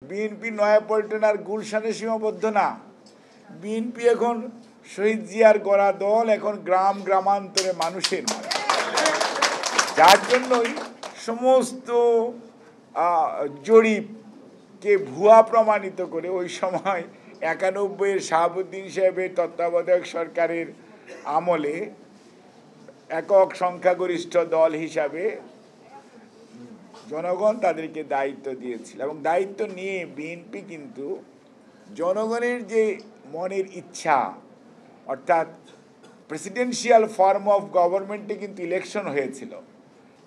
BNP Naya Paltan আর গুলশানে সীমাবদ্ধ না। বিএনপি এখন শহীদ জিয়ার গড়া দল, এখন গ্রাম গ্রামান্তরে মানুষের মাঝে, যার জন্যই সমস্ত জরিপকে ভুয়া প্রমাণিত করে ওই সময় 91-এর শাহাবুদ্দিন সাহেবের তত্ত্বাবধায়ক সরকারের আমলে একক সংখ্যাগরিষ্ঠ দল হিসাবে জনগণ তাদেরকে দায়িত্ব দিয়েছিল এবং দায়িত্ব নিয়ে বিএনপি কিন্তু জনগণের যে মনের ইচ্ছা, অর্থাৎ প্রেসিডেন্সিয়াল ফর্ম অফ গভর্নমেন্টে কিন্তু ইলেকশন হয়েছিল,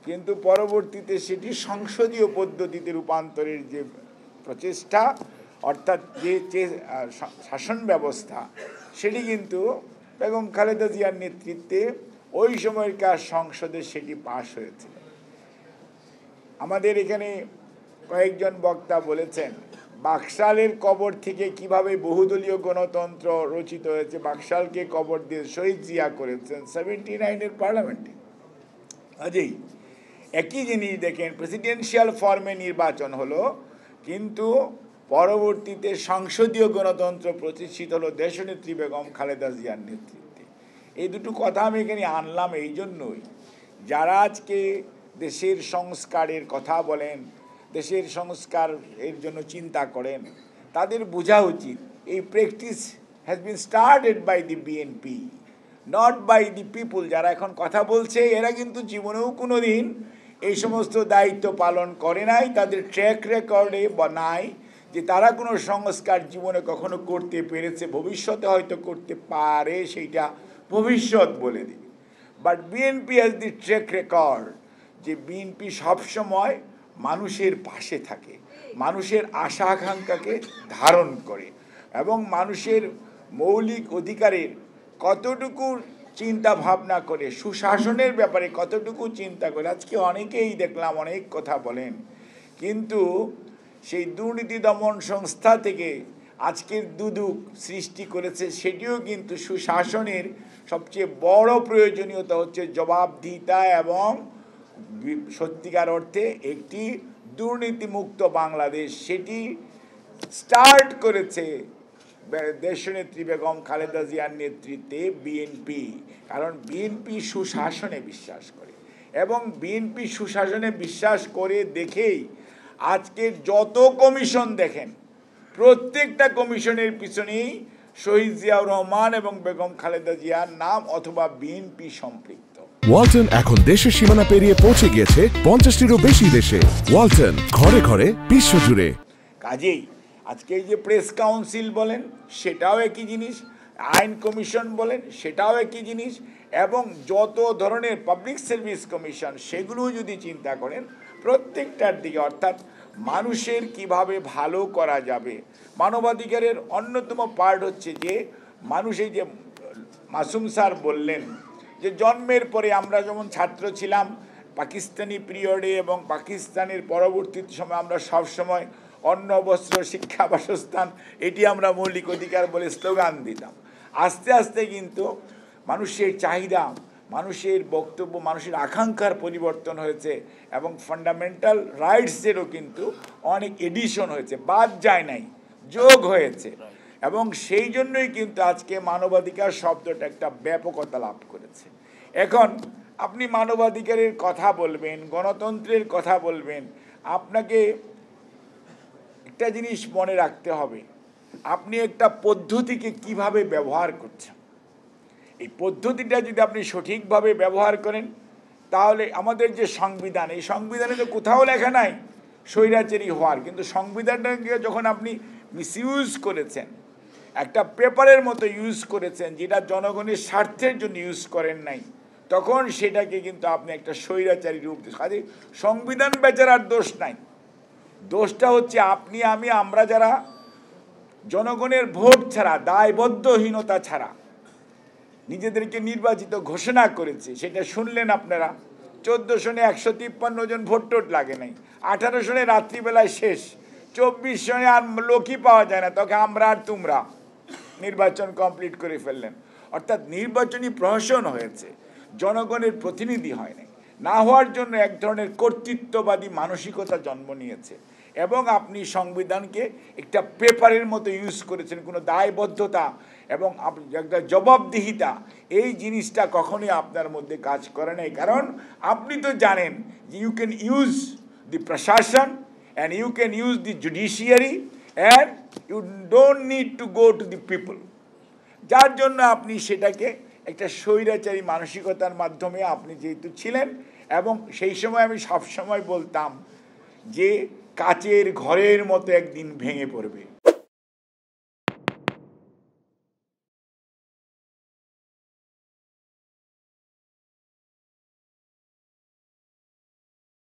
কিন্তু পরবর্তীতে সেটি সংসদীয় পদ্ধতিতে রূপান্তরের যে প্রচেষ্টা, অর্থাৎ যে শাসন ব্যবস্থা, সেটি কিন্তু বেগম খালেদা জিয়ার নেতৃত্বে ওই সময়কার সংসদে সেটি পাশ হয়েছিল। আমাদের এখানে কয়েকজন বক্তা বলেছেন বাকশালের কবর থেকে কিভাবে বহুদলীয় গণতন্ত্র রচিত হয়েছে। বাকশালকে কবর দিয়ে শহীদ জিয়া করেছেন 79-এর পার্লামেন্টে। কাজেই একই জিনিস দেখেন, প্রেসিডেন্সিয়াল ফর্মে নির্বাচন হলো, কিন্তু পরবর্তীতে সংসদীয় গণতন্ত্র প্রতিষ্ঠিত হলো দেশনেত্রী বেগম খালেদা জিয়ার নেতৃত্বে। এই দুটো কথা আমি এখানে আনলাম এই জন্যই, যারা আজকে দেশের সংস্কারের কথা বলেন, দেশের সংস্কার এর জন্য চিন্তা করেন, তাদের বোঝা উচিত এই practice has been started by the BNP, not by the people. যারা এখন কথা বলছে এরা কিন্তু জীবনেও কোনো দিন এই সমস্ত দায়িত্ব পালন করে নাই, তাদের ট্র্যাক রেকর্ডে বা নাই যে তারা কোনো সংস্কার জীবনে কখনো করতে পেরেছে, ভবিষ্যতে হয়তো করতে পারে, সেইটা ভবিষ্যৎ বলে দিবে। But BNP has the track record যে বিএনপি সবসময় মানুষের পাশে থাকে, মানুষের আশা আকাঙ্ক্ষাকে ধারণ করে এবং মানুষের মৌলিক অধিকারের কতটুকু চিন্তা ভাবনা করে, সুশাসনের ব্যাপারে কতটুকু চিন্তা করে। আজকে অনেকেই দেখলাম অনেক কথা বলেন, কিন্তু সেই দুর্নীতি দমন সংস্থা থেকে আজকের দুদক সৃষ্টি করেছে, সেটিও কিন্তু সুশাসনের সবচেয়ে বড় প্রয়োজনীয়তা হচ্ছে জবাবদিহিতা এবং সত্যিকার অর্থে একটি দুর্নীতিমুক্ত বাংলাদেশ। সেটি স্টার্ট করেছে দেশনেত্রী বেগম খালেদা জিয়ার নেতৃত্বে বিএনপি, কারণ বিএনপি সুশাসনে বিশ্বাস করে এবং বিএনপি সুশাসনে বিশ্বাস করে দেখেই আজকে যত কমিশন দেখেন, প্রত্যেকটা কমিশনের পিছনেই শহীদ জিয়াউর রহমান এবং বেগম খালেদা জিয়ার নাম অথবা বিএনপি সম্পৃক্ত। ওয়ালটন এখন দেশের সীমানা পেরিয়ে পৌঁছে গিয়েছে 50টিরও বেশি দেশে। ওয়ালটন, ঘরে ঘরে বিশ্বজুড়ে। কাজেই আজকে এই যে প্রেস কাউন্সিল বলেন সেটাও একই জিনিস, আইন কমিশন বলেন সেটাও একই জিনিস, এবং যত ধরনের পাবলিক সার্ভিস কমিশন সেগুলোও যদি চিন্তা করেন প্রত্যেকটার দিকে, অর্থাৎ মানুষের কিভাবে ভালো করা যাবে। মানবাধিকারের অন্যতম পার্ট হচ্ছে যে মানুষের যে মাসুম স্যার বললেন যে জন্মের পরে আমরা যেমন ছাত্র ছিলাম পাকিস্তানি পিরিয়ডে এবং পাকিস্তানের পরবর্তী সময় আমরা সবসময় অন্ন বস্ত্র শিক্ষা বাসস্থান এটি আমরা মৌলিক অধিকার বলে স্লোগান দিতাম। আস্তে আস্তে কিন্তু মানুষের চাহিদা, মানুষের বক্তব্য, মানুষের আকাঙ্ক্ষার পরিবর্তন হয়েছে এবং ফান্ডামেন্টাল রাইটসেরও কিন্তু অনেক এডিশন হয়েছে, বাদ যায় নাই, যোগ হয়েছে। এবং সেই জন্যই কিন্তু আজকে মানবাধিকার শব্দটা একটা ব্যাপকতা লাভ করেছে। এখন আপনি মানবাধিকারের কথা বলবেন, গণতন্ত্রের কথা বলবেন, আপনাকে একটা জিনিস মনে রাখতে হবে, আপনি একটা পদ্ধতিকে কিভাবে ব্যবহার করছেন। এই পদ্ধতিটা যদি আপনি সঠিকভাবে ব্যবহার করেন তাহলে আমাদের যে সংবিধান, এই সংবিধানে তো কোথাও লেখা নাই স্বৈরাচারী হওয়ার, কিন্তু সংবিধানটাকে যখন আপনি মিসইউজ করেছেন, একটা পেপারের মতো ইউজ করেছেন যেটা জনগণের স্বার্থের জন্য ইউজ করেন নাই, তখন সেটাকে কিন্তু আপনি একটা স্বৈরাচারী রূপ দিচ্ছেন। কাজে সংবিধান বেচারার দোষ নাই, দোষটা হচ্ছে আপনি আমরা যারা জনগণের ভোট ছাড়া, দায়বদ্ধহীনতা ছাড়া নিজেদেরকে নির্বাচিত ঘোষণা করেছে। সেটা শুনলেন আপনারা, 14 সনে 153 জন ভোট টোট লাগে নাই, 18 সনে রাত্রিবেলায় শেষ, 24 সনে আর লোকই পাওয়া যায় না, তখন আমরা আর তোমরা নির্বাচন কমপ্লিট করে ফেললেন। অর্থাৎ নির্বাচনী প্রহসন হয়েছে, জনগণের প্রতিনিধি হয় নাই, না হওয়ার জন্য এক ধরনের কর্তৃত্ববাদী মানসিকতা জন্ম নিয়েছে। এবং আপনি সংবিধানকে একটা পেপারের মতো ইউজ করেছেন। কোনো দায়বদ্ধতা এবং একটা জবাবদিহিতা এই জিনিসটা কখনোই আপনার মধ্যে কাজ করে নাই। কারণ আপনি তো জানেন যে ইউ ক্যান ইউজ দি প্রশাসন and you can use the judiciary and you don't need to go to the people, যার জন্য আপনি সেটাকে একটা স্বৈরাচারী মানসিকতার মাধ্যমে আপনি যেহেতু ছিলেন। এবং সেই সময় আমি সবসময় বলতাম যে কাচের ঘরের মতো একদিন ভেঙে পড়বে।